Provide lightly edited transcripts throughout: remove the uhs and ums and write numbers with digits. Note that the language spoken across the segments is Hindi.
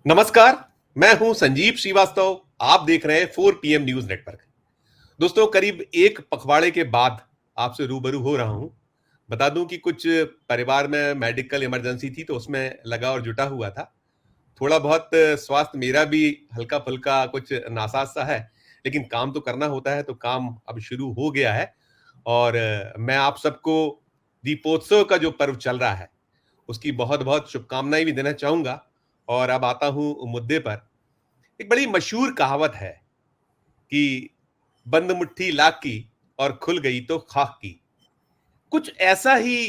नमस्कार। मैं हूं संजीव श्रीवास्तव। आप देख रहे हैं 4 PM न्यूज नेटवर्क। दोस्तों, करीब एक पखवाड़े के बाद आपसे रूबरू हो रहा हूं। बता दूं कि कुछ परिवार में मेडिकल इमरजेंसी थी, तो उसमें लगा और जुटा हुआ था। थोड़ा बहुत स्वास्थ्य मेरा भी हल्का फुल्का कुछ नासाज सा है, लेकिन काम तो करना होता है, तो काम अब शुरू हो गया है। और मैं आप सबको दीपोत्सव का जो पर्व चल रहा है, उसकी बहुत बहुत शुभकामनाएं भी देना चाहूंगा। और अब आता हूं मुद्दे पर। एक बड़ी मशहूर कहावत है कि बंद मुट्ठी लाख की और खुल गई तो खाक की। कुछ ऐसा ही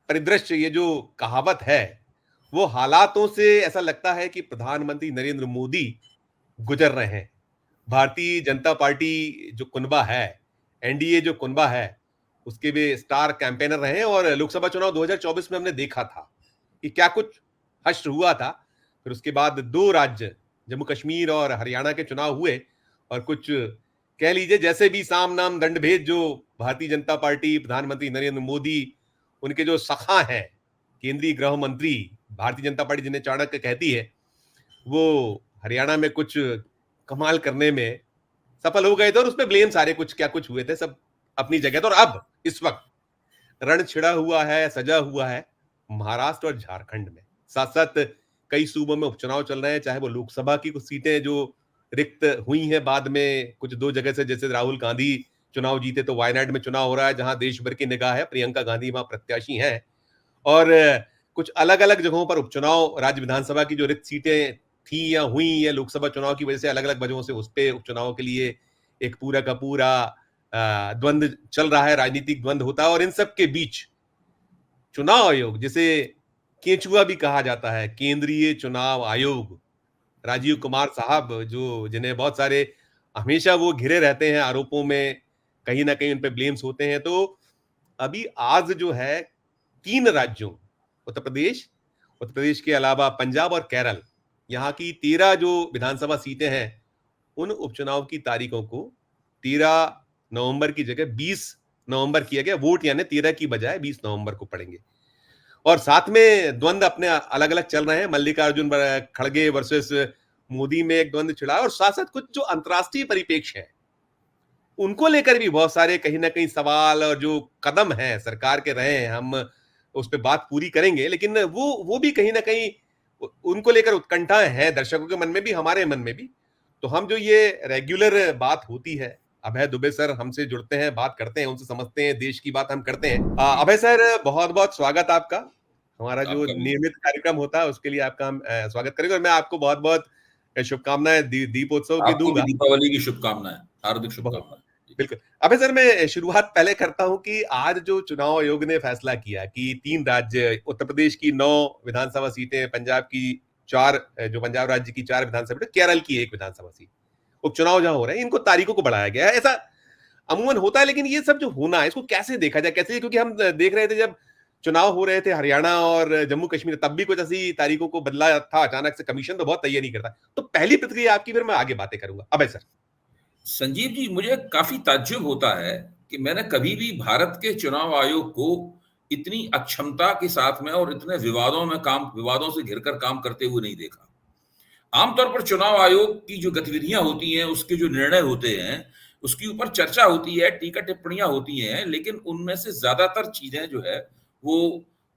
परिदृश्य ये जो कहावत है, वो हालातों से ऐसा लगता है कि प्रधानमंत्री नरेंद्र मोदी गुजर रहे हैं। भारतीय जनता पार्टी जो कुनबा है, एनडीए जो कुनबा है, उसके वे स्टार कैंपेनर रहे हैं। और लोकसभा चुनाव 2024 में हमने देखा था कि क्या कुछ हश्र हुआ था। फिर उसके बाद दो राज्य, जम्मू कश्मीर और हरियाणा के चुनाव हुए। और कुछ कह लीजिए जैसे भी साम नाम दंड भेद जो भारतीय जनता पार्टी, प्रधानमंत्री नरेंद्र मोदी, उनके जो सखा हैं, केंद्रीय गृह मंत्री, भारतीय जनता पार्टी जिन्हें चाणक्य कहती है, वो हरियाणा में कुछ कमाल करने में सफल हो गए थे। और उसमें ब्लेम सारे कुछ क्या कुछ हुए थे, सब अपनी जगह थे। और अब इस वक्त रण छिड़ा हुआ है, सजा हुआ है महाराष्ट्र और झारखंड में। साथ साथ कई सूबों में उपचुनाव चल रहे हैं, चाहे वो लोकसभा की कुछ सीटें जो रिक्त हुई हैं बाद में कुछ दो जगह से, जैसे राहुल गांधी चुनाव जीते तो वायनाड में चुनाव हो रहा है, जहां देश भर की निगाह है, प्रियंका गांधी वहां प्रत्याशी हैं। और कुछ अलग अलग जगहों पर उपचुनाव, राज्य विधानसभा की जो रिक्त सीटें थी या हुई, या लोकसभा चुनाव की वजह से अलग अलग वजहों से उस पर उपचुनाव के लिए एक पूरा का पूरा द्वंद चल रहा है, राजनीतिक द्वंद होता है। और इन सब के बीच चुनाव आयोग, जिसे केंचुआ भी कहा जाता है, केंद्रीय चुनाव आयोग, राजीव कुमार साहब, जो जिन्हें बहुत सारे हमेशा वो घिरे रहते हैं आरोपों में, कहीं ना कहीं उन पे ब्लेम्स होते हैं। तो अभी आज जो है, तीन राज्यों, उत्तर प्रदेश के अलावा पंजाब और केरल, यहाँ की 13 जो विधानसभा सीटें हैं, उन उपचुनाव की तारीखों को 13 नवंबर की जगह 20 नवंबर किया गया। वोट यानी 13 की बजाय 20 नवंबर को पड़ेंगे। और साथ में द्वंद अपने अलग अलग चल रहे हैं। मल्लिकार्जुन खड़गे वर्सेस मोदी में एक द्वंद छिड़ा है। और साथ साथ कुछ जो अंतर्राष्ट्रीय परिप्रेक्ष्य है, उनको लेकर भी बहुत सारे कहीं ना कहीं सवाल और जो कदम है सरकार के रहे हैं, हम उस पर बात पूरी करेंगे। लेकिन वो भी कहीं ना कहीं उनको लेकर उत्कंठा है, दर्शकों के मन में भी, हमारे मन में भी। तो हम जो ये रेगुलर बात होती है, अभय दुबे सर हमसे जुड़ते हैं, बात करते हैं, उनसे समझते हैं, देश की बात हम करते हैं। जी, अभय सर, बहुत बहुत स्वागत आपका। हमारा जो आपका भी। नियमित कार्यक्रम होता है उसके लिए आपका हम स्वागत करेंगे। और मैं आपको बहुत बहुत शुभकामनाएं दीपोत्सव की आपको भी दूंगा। दीपावली की शुभकामनाएं, हार्दिक बहुत शुभकामनाएं। जी। बिल्कुल। अबे सर, मैं शुरुआत पहले करता हूं कि आज जो चुनाव आयोग ने फैसला किया कि तीन राज्य, उत्तर प्रदेश की 9 विधानसभा सीटें, पंजाब की 4, जो पंजाब राज्य की 4 विधानसभा सीटें, केरल की 1 विधानसभा सीट, उपचुनाव जहां हो रहे हैं, इनको तारीखों को बढ़ाया गया है। ऐसा अमूमन होता है, लेकिन ये सब जो होना है, इसको कैसे देखा जाए, कैसे? क्योंकि हम देख रहे थे जब चुनाव हो रहे थे हरियाणा और जम्मू कश्मीर, तब भी कुछ ऐसी तारीखों को बदला था अचानक से। कमीशन तो बहुत तैयारी करता है। तो पहली प्रतिक्रिया आपकी, फिर मैं आगे बातें करूंगा। अबे सर। संजीव जी, मुझे काफी ताज्जुब होता है कि मैंने कभी भी भारत के चुनाव आयोग को इतनी अक्षमता के साथ में और इतने विवादों से घिरकर काम करते हुए नहीं देखा। आमतौर पर चुनाव आयोग की जो गतिविधियां होती हैं, उसके जो निर्णय होते हैं, उसके ऊपर चर्चा होती है, टीका टिप्पणियां होती हैं, लेकिन उनमें से ज्यादातर चीजें जो है वो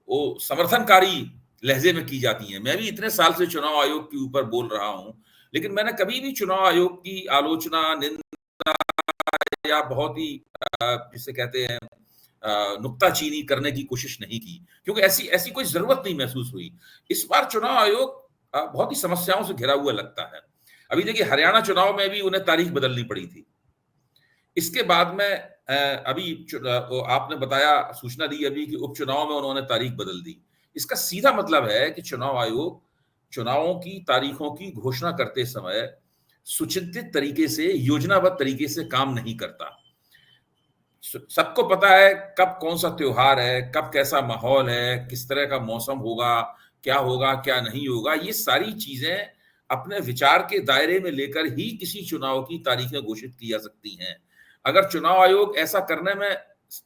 वो समर्थनकारी लहजे में की जाती हैं। मैं भी इतने साल से चुनाव आयोग के ऊपर बोल रहा हूं, लेकिन मैंने कभी भी चुनाव आयोग की आलोचना, निंदा या बहुत ही जिसे कहते हैं नुक्ताचीनी करने की कोशिश नहीं की, क्योंकि ऐसी ऐसी कोई जरूरत नहीं महसूस हुई। इस बार चुनाव आयोग बहुत ही समस्याओं से घिरा हुआ लगता है। अभी देखिए, हरियाणा चुनाव में भी उन्हें तारीख बदलनी पड़ी थी। इसके बाद में अभी आपने बताया, सूचना दी अभी कि उपचुनाव में उन्होंने तारीख बदल दी। इसका सीधा मतलब है कि चुनाव आयोग चुनावों की तारीखों की घोषणा करते समय सुचिंतित तरीके से, योजनाबद्ध तरीके से काम नहीं करता। सबको पता है कब कौन सा त्योहार है, कब कैसा माहौल है, किस तरह का मौसम होगा, क्या नहीं होगा। ये सारी चीजें अपने विचार के दायरे में लेकर ही किसी चुनाव की तारीखें घोषित की जा सकती हैं। अगर चुनाव आयोग ऐसा करने में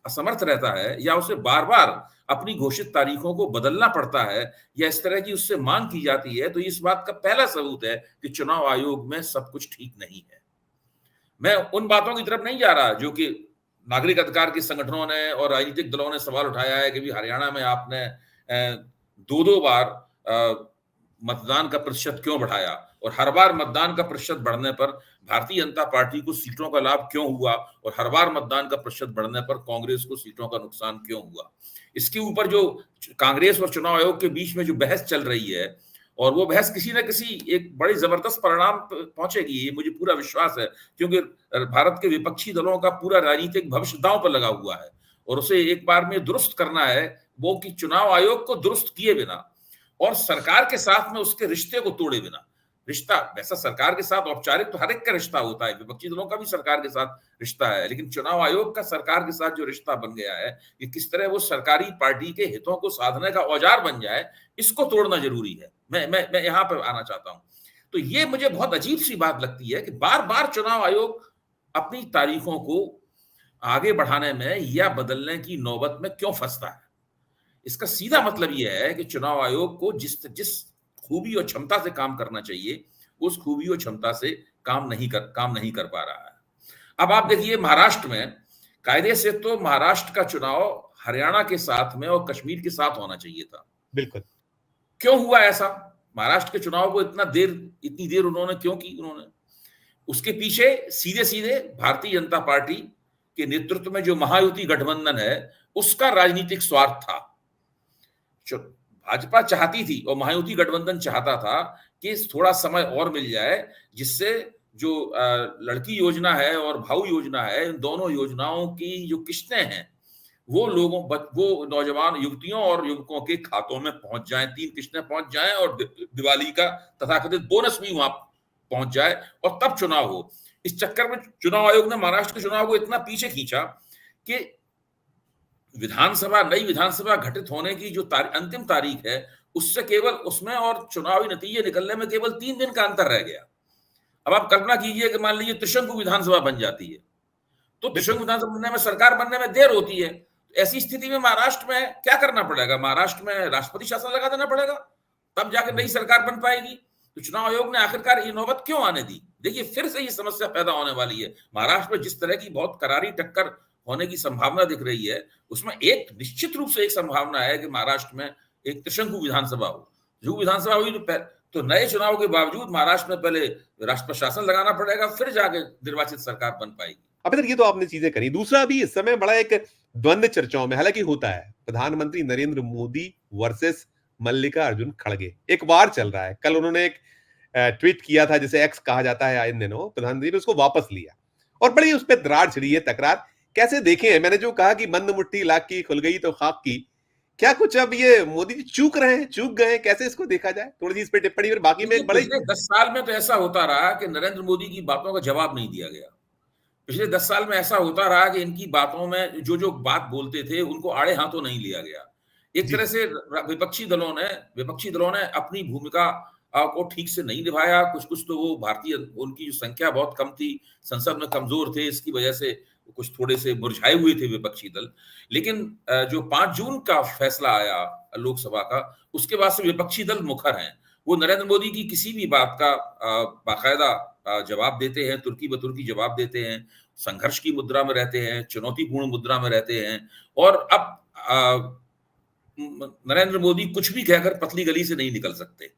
असमर्थ रहता है या उसे बार बार अपनी घोषित तारीखों को बदलना पड़ता है या इस तरह की उससे मांग की जाती है, तो इस बात का पहला सबूत है कि चुनाव आयोग में सब कुछ ठीक नहीं है। मैं उन बातों की तरफ नहीं जा रहा जो कि नागरिक अधिकार के संगठनों ने और राजनीतिक दलों ने सवाल उठाया है कि भी हरियाणा में आपने दो दो बार मतदान का प्रतिशत क्यों बढ़ाया और हर बार मतदान का प्रतिशत बढ़ने पर भारतीय जनता पार्टी को सीटों का लाभ क्यों हुआ और हर बार मतदान का प्रतिशत बढ़ने पर कांग्रेस को सीटों का नुकसान क्यों हुआ। इसके ऊपर जो कांग्रेस और चुनाव आयोग के बीच में जो बहस चल रही है, और वो बहस किसी न किसी एक बड़े जबरदस्त परिणाम पहुंचेगी, ये मुझे पूरा विश्वास है, क्योंकि भारत के विपक्षी दलों का पूरा राजनीतिक भविष्य दांव पर लगा हुआ है और उसे एक बार में दुरुस्त करना है, वो कि चुनाव आयोग को दुरुस्त किए बिना और सरकार के साथ में उसके रिश्ते को तोड़े बिना। रिश्ता वैसा सरकार के साथ औपचारिक तो हर एक का रिश्ता होता है, विपक्षी दलों का भी सरकार के साथ रिश्ता है, लेकिन चुनाव आयोग का सरकार के साथ जो रिश्ता बन गया है कि किस तरह वो सरकारी पार्टी के हितों को साधने का औजार बन जाए, इसको तोड़ना जरूरी है। मैं यहां पर आना चाहता हूं। तो ये मुझे बहुत अजीब सी बात लगती है कि बार बार चुनाव आयोग अपनी तारीखों को आगे बढ़ाने में या बदलने की नौबत में क्यों फंसता है। इसका सीधा मतलब यह है कि चुनाव आयोग को जिस खूबी और क्षमता से काम करना चाहिए, उस खूबी और क्षमता से काम नहीं कर पा रहा है। अब आप देखिए, महाराष्ट्र में कायदे से तो महाराष्ट्र का चुनाव हरियाणा के साथ में और कश्मीर के साथ होना चाहिए था। बिल्कुल। क्यों हुआ ऐसा? महाराष्ट्र के चुनाव को इतनी देर उन्होंने क्यों की? उसके पीछे सीधे सीधे भारतीय जनता पार्टी के नेतृत्व में जो महायुति गठबंधन है, उसका राजनीतिक स्वार्थ था। भाजपा चाहती थी और महायुति गठबंधन चाहता था कि थोड़ा समय और मिल जाए, जिससे जो लड़की योजना है और भाऊ योजना है, इन दोनों योजनाओं की जो किस्तें हैं वो नौजवान युवतियों और युवकों के खातों में पहुंच जाएं, 3 किस्तें पहुंच जाएं और दिवाली का तथाकथित बोनस भी वहां पहुंच जाए और तब चुनाव हो। इस चक्कर में चुनाव आयोग ने महाराष्ट्र के चुनाव को इतना पीछे खींचा कि नई विधानसभा घटित होने की जो अंतिम तारीख है, उससे केवल उसमें और चुनावी नतीजे निकलने में केवल 3 दिन का अंतर रह गया। अब आप कल्पना कीजिए कि मान लीजिए त्रिशंकु विधानसभा बन जाती है, तो त्रिशंकु विधानसभा बनने में, सरकार बनने में देर होती है। ऐसी स्थिति में महाराष्ट्र में क्या करना पड़ेगा? महाराष्ट्र में राष्ट्रपति शासन लगा देना पड़ेगा, तब जाकर नई सरकार बन पाएगी। तो चुनाव आयोग ने आखिरकार ये नौबत क्यों आने दी? देखिए, फिर से ये समस्या पैदा होने वाली है। महाराष्ट्र में जिस तरह की बहुत करारी टक्कर होने की संभावना दिख रही है, उसमें एक निश्चित रूप से एक संभावना है कि महाराष्ट्र में एक त्रिशंकु विधानसभा हो। जो विधानसभा हुई तो नए चुनाव के बावजूद महाराष्ट्र में पहले राष्ट्रपति शासन लगाना पड़ेगा, फिर जाके निर्वाचित सरकार बन पाएगी। अब इधर ये तो आपने चीजें करी। दूसरा भी इस समय बड़ा एक द्वंद्व चर्चाओं में हालांकि होता है, प्रधानमंत्री नरेंद्र मोदी वर्सेस मल्लिकार्जुन खड़गे एक वार चल रहा है। कल उन्होंने एक ट्वीट किया था, जिसे एक्स कहा जाता है इन दिनों, प्रधानमंत्री ने उसको वापस लिया और बड़ी उस पर दरार छिड़ी है, तकरार। कैसे देखें? मैंने जो कहा कि बंद मुट्ठी लाख की खुल गई तो खाक की, क्या कुछ अब ये मोदी जी चूक गए हैं? कैसे इसको देखा जाए? थोड़ी सी इस पर टिप्पणी। और बाकी में बड़े 10 साल में तो ऐसा होता रहा कि नरेंद्र मोदी की बातों का जवाब नहीं दिया गया। पिछले 10 साल में ऐसा होता रहा कि इनकी बातों में जो बात बोलते थे उनको आड़े हाथों नहीं लिया गया। एक तरह से विपक्षी दलों ने अपनी भूमिका को ठीक से नहीं निभाया। कुछ तो वो उनकी संख्या बहुत कम थी, संसद में कमजोर थे, इसकी वजह से कुछ थोड़े से मुरझाए हुए थे विपक्षी दल। लेकिन जो 5 जून का फैसला आया लोकसभा का, उसके बाद से विपक्षी दल मुखर हैं। वो नरेंद्र मोदी की किसी भी बात का बाकायदा जवाब देते हैं, तुर्की बतुर्की जवाब देते हैं, संघर्ष की मुद्रा में रहते हैं, चुनौतीपूर्ण मुद्रा में रहते हैं। और अब नरेंद्र मोदी कुछ भी कहकर पतली गली से नहीं निकल सकते।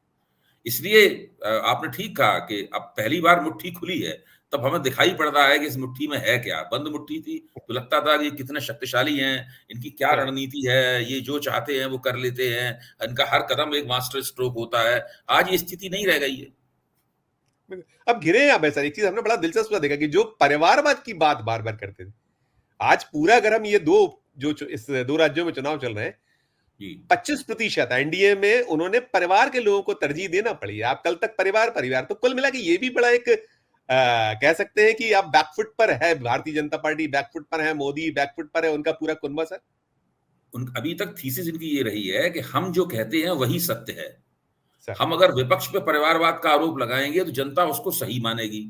इसलिए आपने ठीक कहा कि अब पहली बार मुट्ठी खुली है, तब हमें दिखाई पड़ रहा है कि इस मुट्ठी में है क्या। बंद मुट्ठी थी तो लगता था कि कितने शक्तिशाली हैं, इनकी क्या रणनीति है, ये जो चाहते हैं वो कर लेते हैं, इनका हर कदम एक मास्टर स्ट्रोक होता है। आज ये स्थिति नहीं रह गई है। अब घिरे हैं। अब ऐसा एक चीज हमने बड़ा दिलचस्प देखा कि जो परिवारवाद की बात बार बार करते थे, आज पूरा अगर हम ये इस 2 राज्यों में चुनाव चल रहे हैं, 25% एनडीए में उन्होंने परिवार के लोगों को तरजीह देना पड़ी। आप कल तक परिवार तो कुल मिला के ये भी बड़ा एक कह सकते हैं कि आप बैकफुट पर है, भारतीय जनता पार्टी बैकफुट पर है, मोदी बैकफुट पर है, उनका पूरा कुनबा सर। अभी तक थीसिस इनकी ये रही है कि हम जो कहते हैं वही सत्य है। हम अगर विपक्ष पे परिवारवाद का आरोप लगाएंगे तो जनता उसको सही मानेगी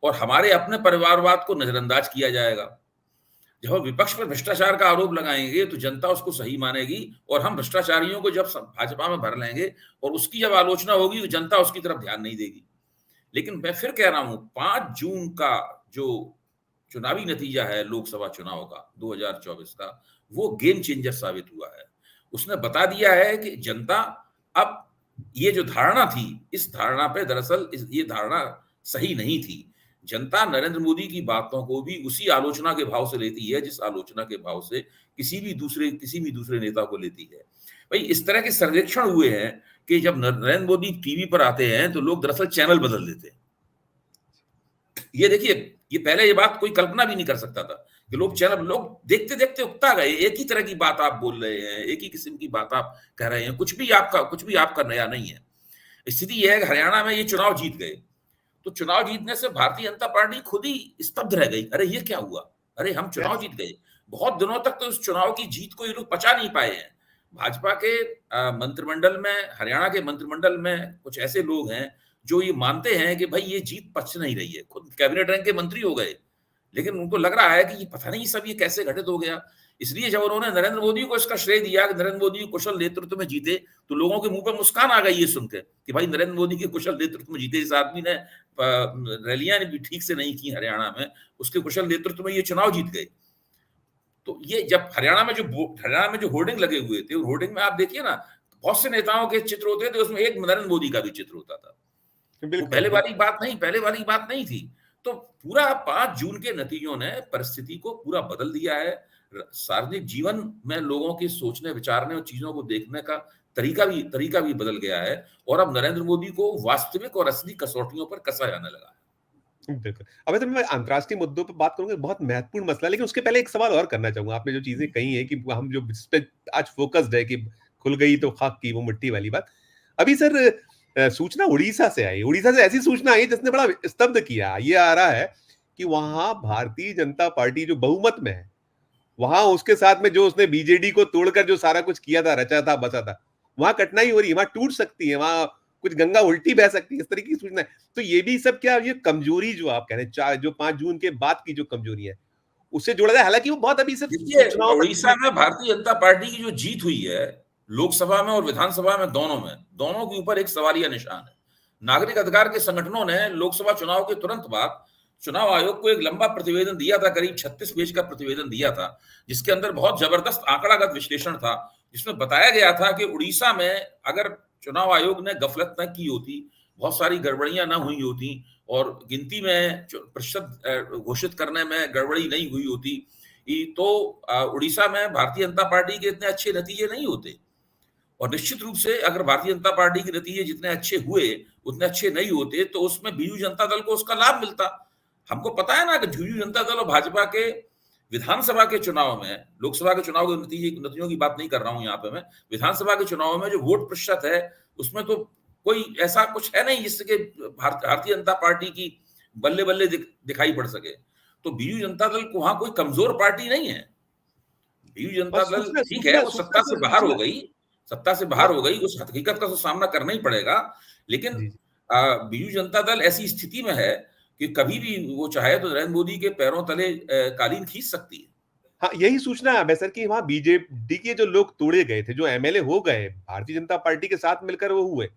और हमारे अपने परिवारवाद को नजरअंदाज किया जाएगा। जब हम विपक्ष पर भ्रष्टाचार का आरोप लगाएंगे तो जनता उसको सही मानेगी, और हम भ्रष्टाचारियों को जब भाजपा में भर लेंगे और उसकी जब आलोचना होगी तो जनता उसकी तरफ ध्यान नहीं देगी। लेकिन मैं फिर कह रहा हूं, 5 जून का जो चुनावी नतीजा है लोकसभा चुनाव का 2024 का, वो गेम चेंजर साबित हुआ है। उसने बता दिया है कि जनता अब ये जो धारणा थी, इस धारणा पे दरअसल ये धारणा सही नहीं थी। जनता नरेंद्र मोदी की बातों को भी उसी आलोचना के भाव से लेती है जिस आलोचना के भाव से किसी भी दूसरे नेता को लेती है। भाई, इस तरह के सर्वेक्षण हुए हैं कि जब नरेंद्र मोदी टीवी पर आते हैं तो लोग दरअसल चैनल बदल देते हैं। ये देखिए, ये पहले ये बात कोई कल्पना भी नहीं कर सकता था कि लोग देखते देखते उकता गए। एक ही तरह की बात आप बोल रहे हैं, एक ही किस्म की बात आप कह रहे हैं, कुछ भी आपका नया नहीं है। स्थिति यह है कि हरियाणा में ये चुनाव जीत गए, तो चुनाव जीतने से भारतीय जनता पार्टी खुद ही स्तब्ध रह गई। अरे ये क्या हुआ, अरे हम चुनाव जीत गए। बहुत दिनों तक तो उस चुनाव की जीत को ये लोग पचा नहीं पाए हैं। भाजपा के मंत्रिमंडल में, हरियाणा के मंत्रिमंडल में कुछ ऐसे लोग हैं जो ये मानते हैं कि भाई ये जीत पच नहीं रही है। खुद कैबिनेट रैंक के मंत्री हो गए, लेकिन उनको लग रहा है कि ये पता नहीं सब ये कैसे घटित हो गया। इसलिए जब उन्होंने नरेंद्र मोदी को इसका श्रेय दिया कि नरेंद्र मोदी कुशल नेतृत्व में जीते, तो लोगों के मुंह पर मुस्कान आ गई ये सुनकर कि भाई नरेंद्र मोदी के कुशल नेतृत्व में जीते। इस आदमी ने रैलियां भी ठीक से नहीं की हरियाणा में, उसके कुशल नेतृत्व में ये चुनाव जीत गए। तो ये जब हरियाणा में जो होर्डिंग लगे हुए थे, होर्डिंग में आप देखिए ना, बहुत से नेताओं के चित्र होते थे, उसमें एक नरेंद्र मोदी का भी चित्र होता था। वो पहले वाली बात नहीं थी। तो पूरा 5 जून के नतीजों ने परिस्थिति को पूरा बदल दिया है। सार्वजनिक जीवन में लोगों के सोचने विचारने और चीजों को देखने का तरीका भी बदल गया है, और अब नरेंद्र मोदी को वास्तविक और असली कसौटियों पर कसा जाने लगा है। बिल्कुल। अब तो मैं अंतर्राष्ट्रीय मुद्दों पे बात करूंगा, बहुत महत्वपूर्ण मसला, लेकिन उसके पहले एक सवाल और करना चाहूंगा। आपने जो चीजें कही है कि हम जो इस पे आज फोकस्ड है कि खुल गई तो खाक की वो मिट्टी वाली बात। अभी सर सूचना उड़ीसा से आई, उड़ीसा से ऐसी सूचना आई जिसने बड़ा स्तब्ध किया। ये आ रहा है कि वहां भारतीय जनता पार्टी जो बहुमत में है, वहां उसके साथ में जो उसने बीजेडी को तोड़कर जो सारा कुछ किया था, रचा था, बसा था, वहां कठिनाई हो रही है, वहां टूट सकती है, वहां कुछ गंगा उल्टी बह सकती है, इस तरह की सूचना है। तो ये भी सब क्या, ये कमजोरी जो आप कह रहे हैं, जो 5 जून के बाद की जो कमजोरी है, उससे जोड़ा जाए। हालांकि वो बहुत अभी सिर्फ देखिए, सूचनाओं उड़ीसा में भारतीय जनता पार्टी की जो जीत हुई है लोकसभा में और विधानसभा में, दोनों के ऊपर एक सवालिया निशान है। नागरिक अधिकार के संगठनों ने लोकसभा चुनाव के तुरंत बाद चुनाव आयोग को एक लंबा प्रतिवेदन दिया था, करीब 36 पेज का प्रतिवेदन दिया था, जिसके अंदर बहुत जबरदस्त आंकड़ागत विश्लेषण था, जिसमें बताया गया था कि उड़ीसा में अगर चुनाव आयोग ने गफलत न की होती, बहुत सारी गड़बड़ियां न हुई होती, और गिनती में प्रतिशत घोषित करने में गड़बड़ी नहीं हुई होती, तो उड़ीसा में भारतीय जनता पार्टी के इतने अच्छे नतीजे नहीं होते। और निश्चित रूप से अगर भारतीय जनता पार्टी के नतीजे जितने अच्छे हुए उतने अच्छे नहीं होते, तो उसमें बीजू जनता दल को उसका लाभ मिलता। हमको पता है ना कि बीजू जनता दल और भाजपा के विधानसभा के चुनाव में, लोकसभा के चुनाव के नतीजों की बात नहीं कर रहा हूं यहाँ पे मैं, विधानसभा के चुनाव में जो वोट प्रतिशत है, उसमें तो कोई ऐसा कुछ है नहीं जिससे भारतीय जनता पार्टी की बल्ले बल्ले दिखाई पड़ सके। तो बीजू जनता दल को वहां कोई कमजोर पार्टी नहीं है। बीजू जनता दल ठीक है, वो सत्ता से बाहर हो गई, उस हकीकत का तो सामना करना ही पड़ेगा। लेकिन बीजू जनता दल ऐसी स्थिति में है कि कभी भी वो चाहे तो नरेंद्र मोदी के पैरों तले कालीन खींच सकती है। हाँ, यही सूचना है सर कि वहां बीजेडी के जो लोग तोड़े गए थे, जो एमएलए हो गए भारतीय जनता पार्टी के साथ मिलकर वो हुए,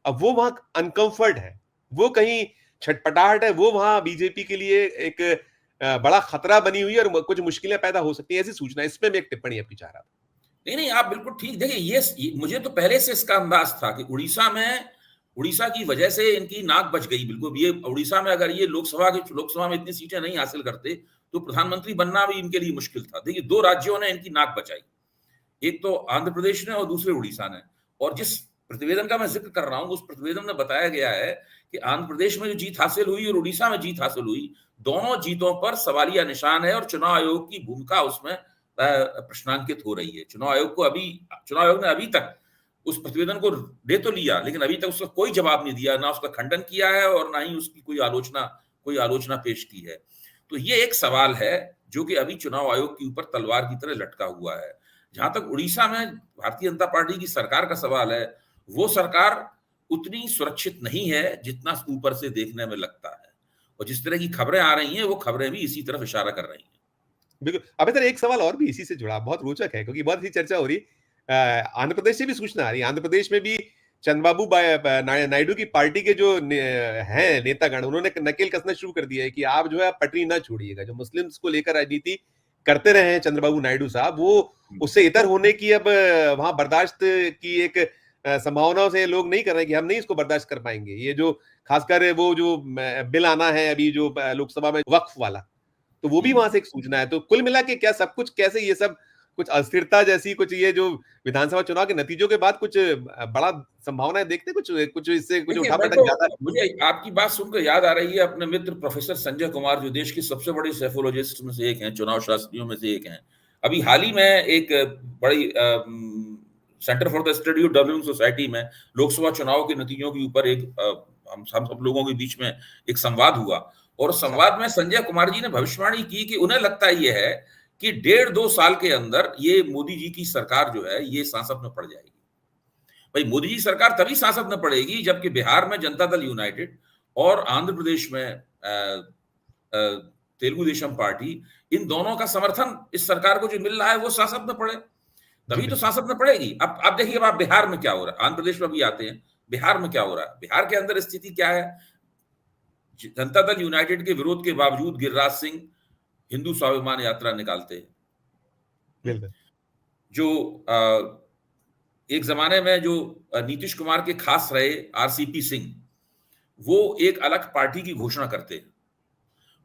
अब वो वहां अनकंफर्ट है, वो कहीं छटपटाहट है, वो वहां बीजेपी के लिए एक बड़ा खतरा बनी हुई है और कुछ मुश्किलें पैदा हो सकती है, ऐसी सूचना। इसमें मैं एक टिप्पणी आपकी चाह रहा था। नहीं, आप बिल्कुल ठीक। देखिए, ये मुझे तो पहले से इसका अंदाज था कि उड़ीसा की वजह से इनकी नाक बच गई बिल्कुल। ये उड़ीसा में अगर ये लोकसभा में इतनी सीटें नहीं हासिल करते तो प्रधानमंत्री बनना भी इनके लिए मुश्किल था। देखिए, 2 राज्यों ने इनकी नाक बचाई, एक तो आंध्र प्रदेश ने और दूसरे उड़ीसा ने। और जिस प्रतिवेदन का मैं जिक्र कर रहा हूं, उस प्रतिवेदन में बताया गया है कि आंध्र प्रदेश में जो जीत हासिल हुई और उड़ीसा में जीत हासिल हुई, दोनों जीतों पर सवालिया निशान है और चुनाव आयोग की भूमिका उसमें प्रश्नांकित हो रही है। चुनाव आयोग ने अभी तक उस प्रतिवेदन को दे तो लिया, लेकिन अभी तक उसका कोई जवाब नहीं दिया, ना उसका खंडन किया है और ना ही उसकी कोई आलोचना पेश की है। तो ये एक सवाल है जो कि अभी चुनाव आयोग के ऊपर तलवार की तरह लटका हुआ है। जहां तक उड़ीसा में भारतीय जनता पार्टी की सरकार का सवाल है, वो सरकार उतनी सुरक्षित नहीं है जितना ऊपर से देखने में लगता है, और जिस तरह की खबरें आ रही हैं वो खबरें भी इसी तरफ इशारा कर रही हैं। बिल्कुल। अब इधर एक सवाल और भी इसी से जुड़ा, बहुत रोचक है, क्योंकि बहुत ही चर्चा हो रही आंध्र प्रदेश से भी सूचना आ रही है। आंध्र प्रदेश में भी चंद्रबाबू नायडू की पार्टी के जो हैं नेतागण, उन्होंने नकेल कसना शुरू कर दिया है कि आप जो है पटरी ना छोड़िएगा। जो मुस्लिम्स को लेकर राजनीति करते रहे हैं चंद्रबाबू नायडू साहब, वो उससे इतर होने की अब वहां बर्दाश्त की एक संभावनाओं से लोग नहीं कर रहे हैं कि हम नहीं इसको बर्दाश्त कर पाएंगे। ये जो खासकर वो जो बिल आना है अभी जो लोकसभा में वक्फ वाला, तो वो भी वहां से एक सूचना है। तो कुल मिला के क्या सब कुछ कैसे ये सब कुछ अस्थिरता जैसी कुछ ये जो विधानसभा चुनाव के नतीजों के बाद कुछ बड़ा संभावनाएं देखते कुछ कुछ इससे कुछ देखिए, उठापटक ज्यादा। मुझे आपकी बात सुनकर याद आ रही है अपने मित्र प्रोफेसर संजय कुमार, जो देश के सबसे बड़े सेफोलॉजिस्ट में से एक हैं, चुनाव शास्त्रियों में से एक हैं। अभी हाल ही में एक बड़ी centre for the study of developing society में लोकसभा चुनाव के नतीजों के ऊपर एक हम सब लोगों के बीच में एक संवाद हुआ, और संवाद में संजय कुमार जी ने भविष्यवाणी की कि उन्हें लगता ये है कि 1.5-2 साल के अंदर ये मोदी जी की सरकार जो है ये सांसद में पड़ जाएगी। भाई, मोदी जी सरकार तभी सांसद में पड़ेगी जबकि बिहार में जनता दल यूनाइटेड और आंध्र प्रदेश में तेलुगु देशम पार्टी, इन दोनों का समर्थन इस सरकार को जो मिल रहा है वो सांसद में पड़े, तभी तो सांसद में पड़ेगी। अब आप देखिए, अब बिहार में क्या हो रहा है, आंध्र प्रदेश में भी आते हैं, बिहार में क्या हो रहा है। बिहार के अंदर स्थिति क्या है? जनता दल यूनाइटेड के विरोध के बावजूद गिरिराज सिंह हिंदू स्वाभिमान यात्रा निकालते हैं। जो एक जमाने में जो नीतीश कुमार के खास रहे आरसीपी सिंह, वो एक अलग पार्टी की घोषणा करते हैं।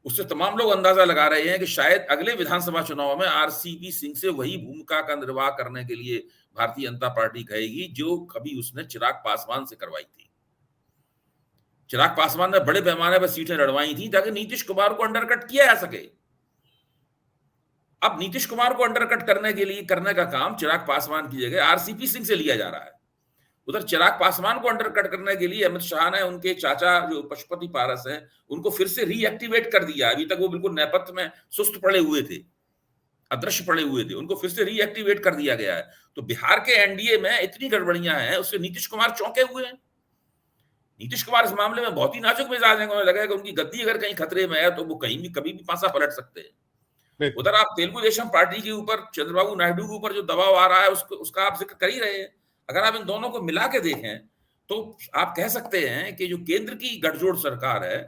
उससे तमाम लोग अंदाजा लगा रहे हैं कि शायद अगले विधानसभा चुनाव में आरसीपी सिंह से वही भूमिका का निर्वाह करने के लिए भारतीय जनता पार्टी कहेगी जो कभी उसने चिराग पासवान से करवाई थी। चिराग पासवान ने बड़े पैमाने पर सीटें लड़वाई थी ताकि नीतीश कुमार को अंडरकट किया जा सके। अब नीतीश कुमार को अंडरकट करने का काम चिराग पासवान की जगह आरसीपी सिंह से लिया जा रहा है। उधर चिराग पासवान को अंडरकट करने के लिए अमित शाह ने उनके चाचा जो पशुपति पारस हैं उनको फिर से रीएक्टिवेट कर दिया। अभी तक वो बिल्कुल नेपथ्य में सुस्त पड़े हुए थे, अदृश्य पड़े हुए थे, उनको फिर से रीएक्टिवेट कर दिया गया है। तो बिहार के एनडीए में इतनी गड़बड़ियां हैं, उससे नीतीश कुमार चौंके हुए हैं। नीतीश कुमार इस मामले में बहुत ही नाजुक मिजाज है। उन्हें लगा कि उनकी गद्दी अगर कहीं खतरे में है तो वो कहीं भी कभी भी पासा पलट सकते हैं। उधर आप तेलुगु देशम पार्टी के ऊपर, चंद्रबाबू नायडू के ऊपर जो दबाव आ रहा है उसका आप जिक्र कर ही रहे हैं। अगर आप इन दोनों को मिला के देखें तो आप कह सकते हैं कि जो केंद्र की गठजोड़ सरकार है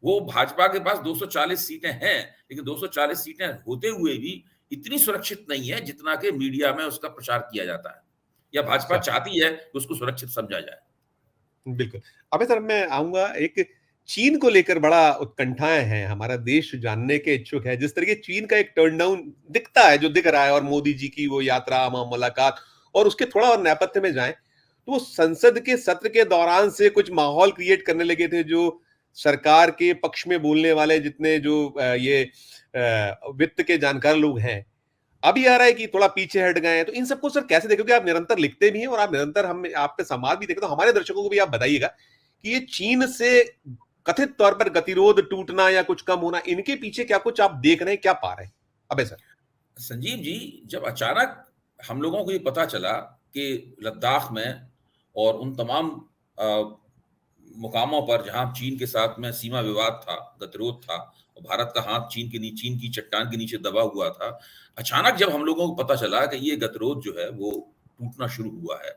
वो भाजपा के पास 240 सीटें हैं, लेकिन 240 सीटें होते हुए भी इतनी सुरक्षित नहीं है जितना कि मीडिया में उसका प्रचार किया जाता है, या भाजपा चाहती है कि उसको सुरक्षित समझा जाए। बिल्कुल। अबे सर, मैं आऊंगा, एक चीन को लेकर बड़ा उत्कंठाएं हैं, हमारा देश जानने के इच्छुक है जिस तरह के चीन का एक टर्न डाउन दिखता है, जो दिख रहा है, और मोदी जी की वो यात्रा, मुलाकात, और उसके थोड़ा और नेपथ्य में जाएं तो वो संसद के सत्र के दौरान से कुछ माहौल क्रिएट करने लगे थे, जो सरकार के पक्ष में बोलने वाले जितने जो ये वित्त के जानकार लोग हैं, अभी आ रहा है कि थोड़ा पीछे हट गए हैं। तो इन सबको सर कैसे देखोगे? आप निरंतर लिखते भी हैं और आप निरंतर हम आप पे संवाद भी देखते, तो हमारे दर्शकों को भी आप बताइएगा कि ये चीन से कथित तौर पर गतिरोध टूटना या कुछ कम होना, इनके पीछे क्या कुछ आप देख रहे हैं, क्या पा रहे हैं? अबे सर। संजीव जी, जब अचानक हम लोगों को ये पता चला कि लद्दाख में और उन तमाम मुकामों पर जहां चीन के साथ में सीमा विवाद था, गतिरोध था, और भारत का हाथ चीन की चट्टान के नीचे दबा हुआ था, अचानक जब हम लोगों को पता चला कि ये गतिरोध जो है वो टूटना शुरू हुआ है,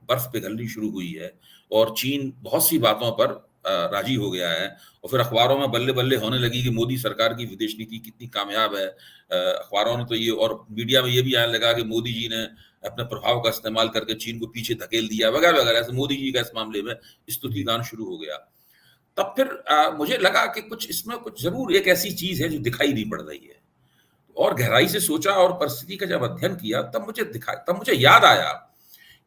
बर्फ पिघलनी शुरू हुई है, और चीन बहुत सी बातों पर राजी हो गया है, और फिर अखबारों में बल्ले बल्ले होने लगी कि मोदी सरकार की विदेश नीति कितनी कामयाब है। अखबारों ने तो ये, और मीडिया में ये भी आने लगा कि मोदी जी ने अपने प्रभाव का इस्तेमाल करके चीन को पीछे धकेल दिया वगैरह वगैरह, ऐसे मोदी जी का इस मामले में स्तुति गान शुरू हो गया। तब फिर मुझे लगा कि कुछ इसमें कुछ जरूर एक ऐसी चीज है जो दिखाई नहीं पड़ रही है, और गहराई से सोचा और परिस्थिति का जब अध्ययन किया तब मुझे याद आया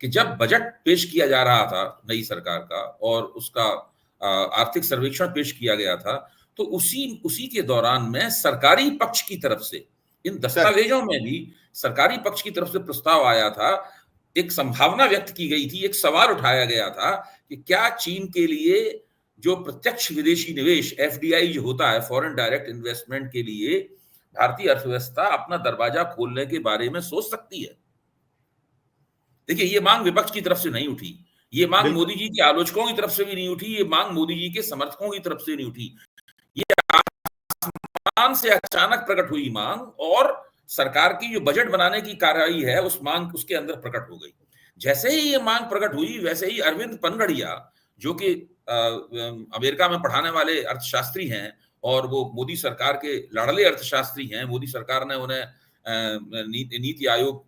कि जब बजट पेश किया जा रहा था नई सरकार का और उसका आर्थिक सर्वेक्षण पेश किया गया था, तो उसी के दौरान में सरकारी पक्ष की तरफ से, इन दस्तावेजों में भी सरकारी पक्ष की तरफ से प्रस्ताव आया था, एक संभावना व्यक्त की गई थी, एक सवाल उठाया गया था कि क्या चीन के लिए जो प्रत्यक्ष विदेशी निवेश एफडीआई जो होता है, फॉरेन डायरेक्ट इन्वेस्टमेंट के लिए भारतीय अर्थव्यवस्था अपना दरवाजा खोलने के बारे में सोच सकती है। देखिए, ये मांग विपक्ष की तरफ से नहीं उठी, ये मांग मोदी जी के आलोचकों की तरफ से भी नहीं उठी, ये मांग मोदी जी के समर्थकों की तरफ से नहीं उठी, ये ईरान से अचानक प्रकट हुई मांग और सरकार की जो बजट बनाने की कार्रवाई है उस मांग उसके अंदर प्रकट हो गई। जैसे ही ये मांग प्रकट हुई वैसे ही अरविंद पनगड़िया, जो कि अमेरिका में पढ़ाने वाले अर्थशास्त्री हैं और वो मोदी सरकार के लाडले अर्थशास्त्री हैं, मोदी सरकार ने उन्हें नीति आयोग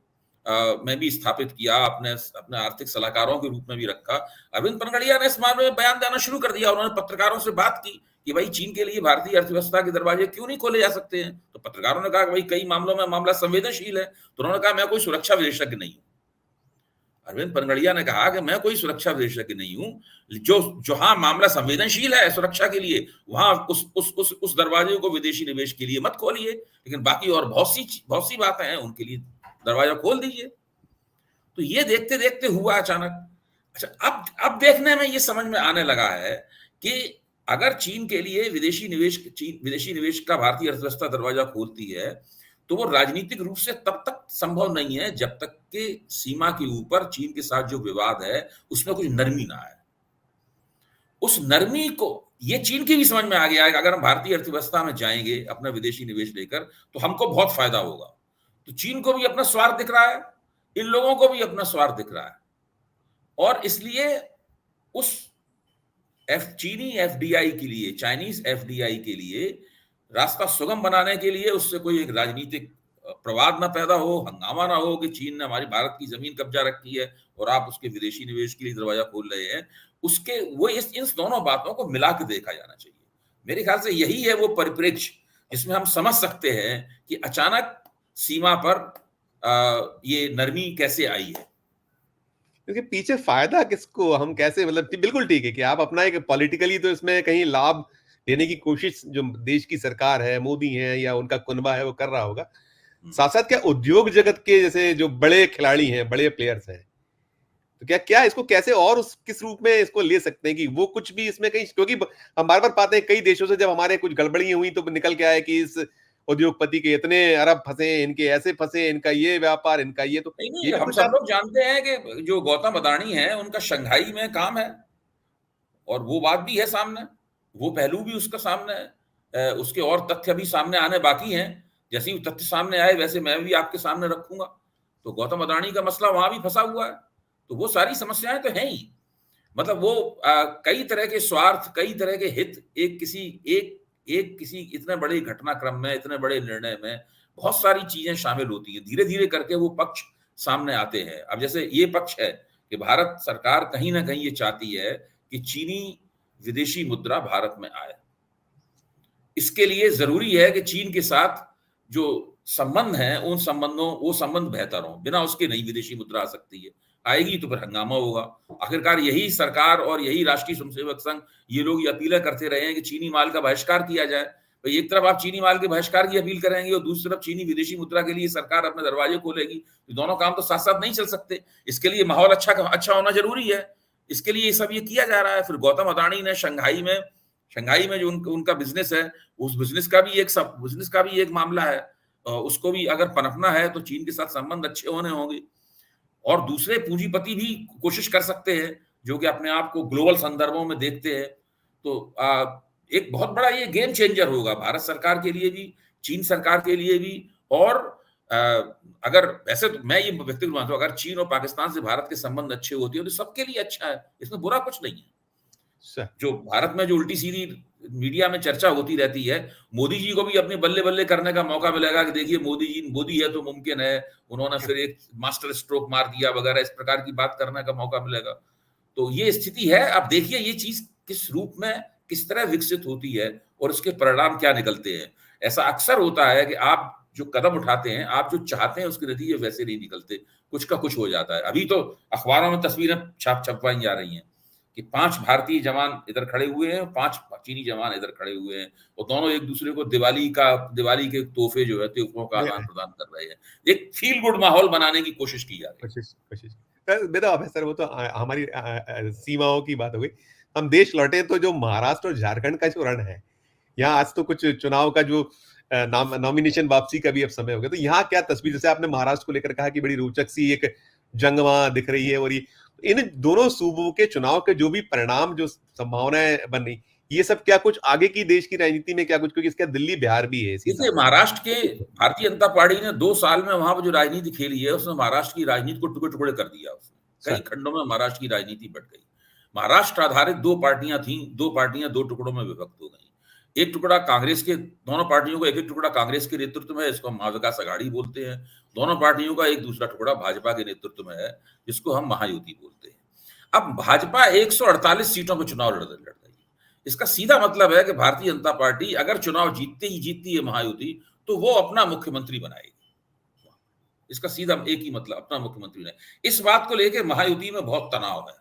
में भी स्थापित किया, अपने आर्थिक सलाहकारों के रूप में भी रखा। अरविंद पनगड़िया ने इस मामले में बयान देना शुरू कर दिया। उन्होंने पत्रकारों से बात की कि भाई चीन के लिए भारतीय अर्थव्यवस्था के दरवाजे क्यों नहीं खोले जा सकते हैं। तो पत्रकारों ने कहा कि भाई कई मामलों में मामला संवेदनशील है। तो उन्होंने कहा मैं कोई सुरक्षा विशेषज्ञ नहीं हूं। अरविंद पनगड़िया ने कहा कि मैं कोई सुरक्षा विशेषज्ञ नहीं हूं, जहां मामला संवेदनशील है सुरक्षा के लिए वहां उस दरवाजे को विदेशी निवेश के लिए मत खोलिए, लेकिन बाकी और बहुत सी बातें हैं उनके लिए दरवाजा खोल दीजिए। तो ये देखते देखते हुआ अचानक। अच्छा, अब देखने में ये समझ में आने लगा है कि अगर चीन के लिए विदेशी निवेश का भारतीय अर्थव्यवस्था दरवाजा खोलती है तो वो राजनीतिक रूप से तब तक संभव नहीं है जब तक कि सीमा के ऊपर चीन के साथ जो विवाद है उसमें कुछ नरमी ना आए। उस नरमी को ये चीन की भी समझ में आ गया है कि अगर हम भारतीय अर्थव्यवस्था में जाएंगे अपना विदेशी निवेश लेकर तो हमको बहुत फायदा होगा। तो चीन को भी अपना स्वार्थ दिख रहा है, इन लोगों को भी अपना स्वार्थ दिख रहा है, और इसलिए उस चीनी एफडीआई के लिए, चाइनीज एफडीआई के लिए रास्ता सुगम बनाने के लिए, उससे कोई एक राजनीतिक प्रवाद ना पैदा हो, हंगामा ना हो कि चीन ने हमारी भारत की जमीन कब्जा रखी है और आप उसके विदेशी निवेश के लिए दरवाजा खोल रहे हैं। उसके वो इन दोनों बातों को मिला के देखा जाना चाहिए। मेरे ख्याल से यही है वो परिप्रेक्ष्य जिसमें हम समझ सकते हैं कि अचानक सीमा पर ये नरमी कैसे आई है। क्योंकि पीछे फायदा किसको, हम कैसे, मतलब बिल्कुल ठीक है कि आप अपना एक पॉलिटिकली तो इसमें कहीं लाभ लेने की कोशिश जो देश की सरकार है, मोदी है या उनका कुनबा है वो कर रहा होगा। साथ साथ क्या उद्योग जगत के जैसे जो बड़े खिलाड़ी हैं, बड़े प्लेयर्स हैं, तो क्या इसको कैसे और किस रूप में इसको ले सकते हैं कि वो कुछ भी इसमें कहीं, क्योंकि हम बार बार पाते हैं कई देशों से जब हमारे कुछ गड़बड़ियां हुई तो निकल के आए कि इस उद्योगपति के इतने अरब फंसे, इनके ऐसे फंसे, इनका ये व्यापार, इनका ये, तो नहीं, ये भी हम कुछ सब आप। लोग जानते हैं कि जो गौतम अदानी है उनका शंघाई में काम है और वो बात भी है सामने, वो पहलू भी उसका सामने है। उसके और तथ्य भी सामने आने बाकी हैं। जैसे ही तथ्य सामने आए वैसे मैं भी आपके सामने रखूंगा। तो गौतम अदानी का मसला वहां भी फंसा हुआ है। तो वो सारी समस्याएं तो हैं ही। मतलब वो कई तरह के स्वार्थ, कई तरह के हित एक किसी इतने बड़े घटनाक्रम में, इतने बड़े निर्णय में बहुत सारी चीजें शामिल होती हैं। धीरे धीरे करके वो पक्ष सामने आते हैं। अब जैसे ये पक्ष है कि भारत सरकार कहीं ना कहीं ये चाहती है कि चीनी विदेशी मुद्रा भारत में आए। इसके लिए जरूरी है कि चीन के साथ जो संबंध हैं वो संबंध बेहतर हो। बिना उसके नहीं विदेशी मुद्रा आ सकती है। आएगी तो फिर हंगामा होगा। आखिरकार यही सरकार और यही राष्ट्रीय स्वयंसेवक संघ ये लोग ये अपीलें करते रहे हैं कि चीनी माल का बहिष्कार किया जाए। तो एक तरफ आप चीनी माल के बहिष्कार की अपील करेंगे और दूसरी तरफ चीनी विदेशी मुद्रा के लिए सरकार अपने दरवाजे खोलेगी। तो दोनों काम तो साथ साथ नहीं चल सकते। इसके लिए माहौल अच्छा होना जरूरी है। इसके लिए सब ये किया जा रहा है। फिर गौतम अदानी ने शंघाई में जो उनका बिजनेस है, उस बिजनेस का भी एक मामला है। उसको भी अगर पनपना है तो चीन के साथ संबंध अच्छे होने होंगे। और दूसरे पूंजीपति भी कोशिश कर सकते हैं जो कि अपने आप को ग्लोबल संदर्भों में देखते हैं। तो एक बहुत बड़ा ये गेम चेंजर होगा भारत सरकार के लिए भी, चीन सरकार के लिए भी। और अगर वैसे तो मैं ये व्यक्तिगत मानता हूं, अगर चीन और पाकिस्तान से भारत के संबंध अच्छे होते हैं तो सबके लिए अच्छा है, इसमें बुरा कुछ नहीं है। जो भारत में जो उल्टी सीधी मीडिया में चर्चा होती रहती है, मोदी जी को भी अपने बल्ले बल्ले करने का मौका मिलेगा कि देखिए मोदी है तो मुमकिन है, उन्होंने फिर एक मास्टर स्ट्रोक मार दिया वगैरह, इस प्रकार की बात करने का मौका मिलेगा। तो ये स्थिति है। अब देखिए ये चीज किस रूप में, किस तरह विकसित होती है और उसके परिणाम क्या निकलते हैं। ऐसा अक्सर होता है कि आप जो कदम उठाते हैं, आप जो चाहते हैं उसके नतीजे वैसे नहीं निकलते, कुछ का कुछ हो जाता है। अभी तो अखबारों में तस्वीरें छपवाई जा रही हैं कि 5 भारतीय जवान इधर खड़े हुए हैं, 5 चीनी जवान इधर खड़े हुए हैं और दोनों एक दूसरे को दिवाली के तोहफे जो है, तोहफों का आदान प्रदान कर रहे हैं। एक फील गुड माहौल बनाने की कोशिश की जा रही है। बेटा सर, वो तो हमारी सीमाओं की बात हो गई। हम देश लौटे तो जो महाराष्ट्र और झारखंड का जो रण है, यहाँ आज तो कुछ चुनाव का जो नॉमिनेशन वापसी का भी अब समय हो गया, तो यहाँ क्या तस्वीर, जैसे आपने महाराष्ट्र को लेकर कहा कि बड़ी रोचक सी एक जंग वहां दिख रही है, और इन दोनों सूबों के चुनाव के जो भी परिणाम, जो संभावनाएं बन रही, ये सब क्या कुछ आगे की देश की राजनीति में क्या कुछ, क्योंकि इसका दिल्ली बिहार भी है इसी देखिए, साथ। महाराष्ट्र के भारतीय जनता पार्टी ने 2 साल में वहां पर जो राजनीति खेली है, उसने महाराष्ट्र की राजनीति को टुकड़े टुकड़े कर दिया। उसने कई सर, खंडों में महाराष्ट्र की राजनीति बट गई। महाराष्ट्र आधारित 2 पार्टियां थी, 2 पार्टियां 2 टुकड़ों में विभक्त हो गई। एक टुकड़ा कांग्रेस के, दोनों पार्टियों का एक एक टुकड़ा कांग्रेस के नेतृत्व में है, इसको हम महाविकास अघाड़ी बोलते हैं। दोनों पार्टियों का एक दूसरा टुकड़ा भाजपा के नेतृत्व में है, जिसको हम महायुति बोलते हैं। अब भाजपा 148 सीटों पर चुनाव लड़ रही है। इसका सीधा मतलब है कि भारतीय जनता पार्टी अगर चुनाव जीतती है महायुति, तो वो अपना मुख्यमंत्री बनाएगी। इसका सीधा एक ही मतलब, अपना मुख्यमंत्री बनाएगी। इस बात को लेकर महायुति में बहुत तनाव है,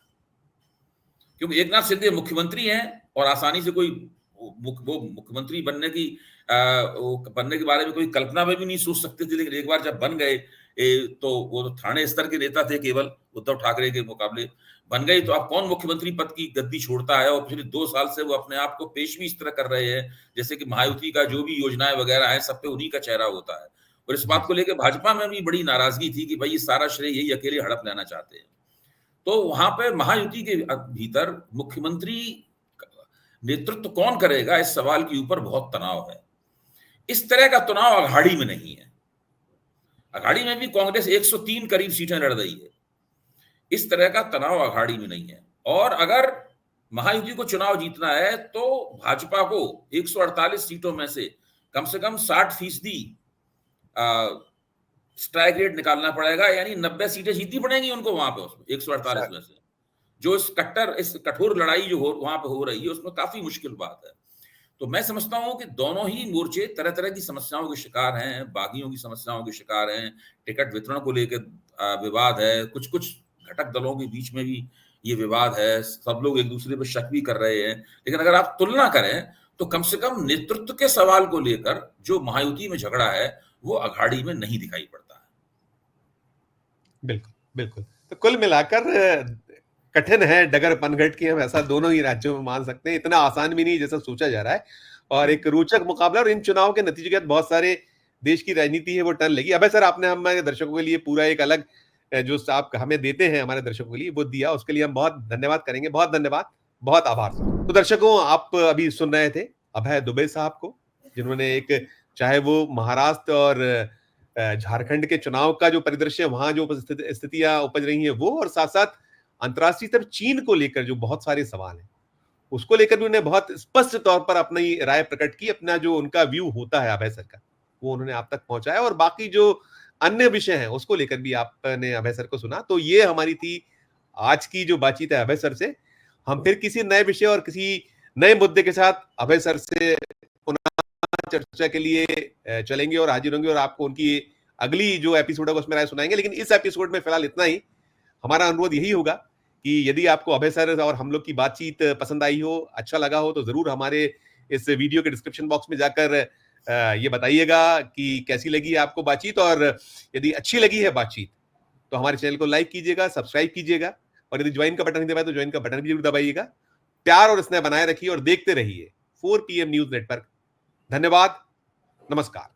क्योंकि एकनाथ शिंदे मुख्यमंत्री हैं और आसानी से कोई वो मुख्यमंत्री बनने के बारे में कोई कल्पना में भी नहीं सोच सकते थे। लेकिन एक बार जब बन गए, तो वो तो थाने स्तर के नेता थे, केवल उद्धव ठाकरे के मुकाबले बन गई। तो अब कौन मुख्यमंत्री पद की गद्दी छोड़ता है? और पिछले 2 साल से वो अपने आप को पेश भी इस तरह कर रहे हैं जैसे कि महायुति का जो भी योजनाएं वगैरह है, सब पे उन्हीं का चेहरा होता है। और इस बात को लेकर भाजपा में भी बड़ी नाराजगी थी कि भाई ये सारा श्रेय यही अकेले हड़प लेना चाहते हैं। तो वहां पे महायुति के भीतर मुख्यमंत्री नेतृत्व कौन करेगा, इस सवाल के ऊपर बहुत तनाव है। इस तरह का तनाव अघाड़ी में नहीं है। अघाड़ी में भी कांग्रेस 103 करीब सीटें लड़ रही है। इस तरह का तनाव अघाड़ी में नहीं है। और अगर महायुति को चुनाव जीतना है तो भाजपा को 148 सीटों में से कम 60% स्ट्राइक रेट निकालना पड़ेगा, यानी 90 सीटें जीतनी पड़ेंगी उनको वहां पे, उसमें 148 में से। जो इस कठोर लड़ाई जो वहां पे हो रही है, उसमें काफी मुश्किल बात है। तो मैं समझता हूं कि दोनों ही मोर्चे तरह तरह की समस्याओं के शिकार हैं, बागियों की समस्याओं के शिकार हैं, टिकट वितरण को लेकर विवाद है, कुछ कुछ घटक दलों के बीच में भी ये विवाद है, सब लोग एक दूसरे पर शक भी कर रहे हैं। लेकिन अगर आप तुलना करें तो कम से कम नेतृत्व के सवाल को लेकर जो महायुति में झगड़ा है, वो अघाड़ी में नहीं दिखाई पड़ता है। बिल्कुल बिल्कुल। तो कुल मिलाकर कठिन है डगर पनघट की, हम ऐसा दोनों ही राज्यों में मान सकते हैं। इतना आसान भी नहीं जैसा सोचा जा रहा है, और एक रोचक मुकाबला। और इन चुनाव के नतीजे के बाद बहुत सारे देश की राजनीति है वो टर्न लगी। अबे सर, आपने हमारे दर्शकों के लिए पूरा एक अलग जो आप हमें देते हैं हमारे दर्शकों के लिए, वो दिया, उसके लिए हम बहुत धन्यवाद करेंगे। बहुत धन्यवाद, बहुत आभार। तो दर्शकों, आप अभी सुन रहे थे अभय दुबे साहब को, जिन्होंने एक, चाहे वो महाराष्ट्र और झारखंड के चुनाव का जो परिदृश्य, वहां जो स्थितियां उपज रही हैं वो, और साथ साथ अंतर्राष्ट्रीय स्तर चीन को लेकर जो बहुत सारे सवाल हैं, उसको लेकर भी उन्होंने बहुत स्पष्ट तौर पर अपनी राय प्रकट की। अपना जो उनका व्यू होता है अभय सर का, वो उन्होंने आप तक पहुंचाया। और बाकी जो अन्य विषय हैं उसको लेकर भी आपने अभय सर को सुना। तो ये हमारी थी आज की जो बातचीत है अभय सर से। हम फिर किसी नए विषय और किसी नए मुद्दे के साथ अभय सर से पुनः चर्चा के लिए चलेंगे और हाजिर होंगे, और आपको उनकी अगली जो एपिसोड है उसमें राय सुनाएंगे। लेकिन इस एपिसोड में फिलहाल इतना ही। हमारा अनुरोध यही होगा कि यदि आपको अभय सर और हम लोग की बातचीत पसंद आई हो, अच्छा लगा हो, तो जरूर हमारे इस वीडियो के डिस्क्रिप्शन बॉक्स में जाकर ये बताइएगा कि कैसी लगी आपको बातचीत। और यदि अच्छी लगी है बातचीत तो हमारे चैनल को लाइक कीजिएगा, सब्सक्राइब कीजिएगा, और यदि ज्वाइन का बटन नहीं दबाया तो ज्वाइन का बटन भी जरूर दबाइएगा। प्यार और स्नेह बनाए रखिए और देखते रहिए 4 PM न्यूज नेटवर्क। धन्यवाद, नमस्कार।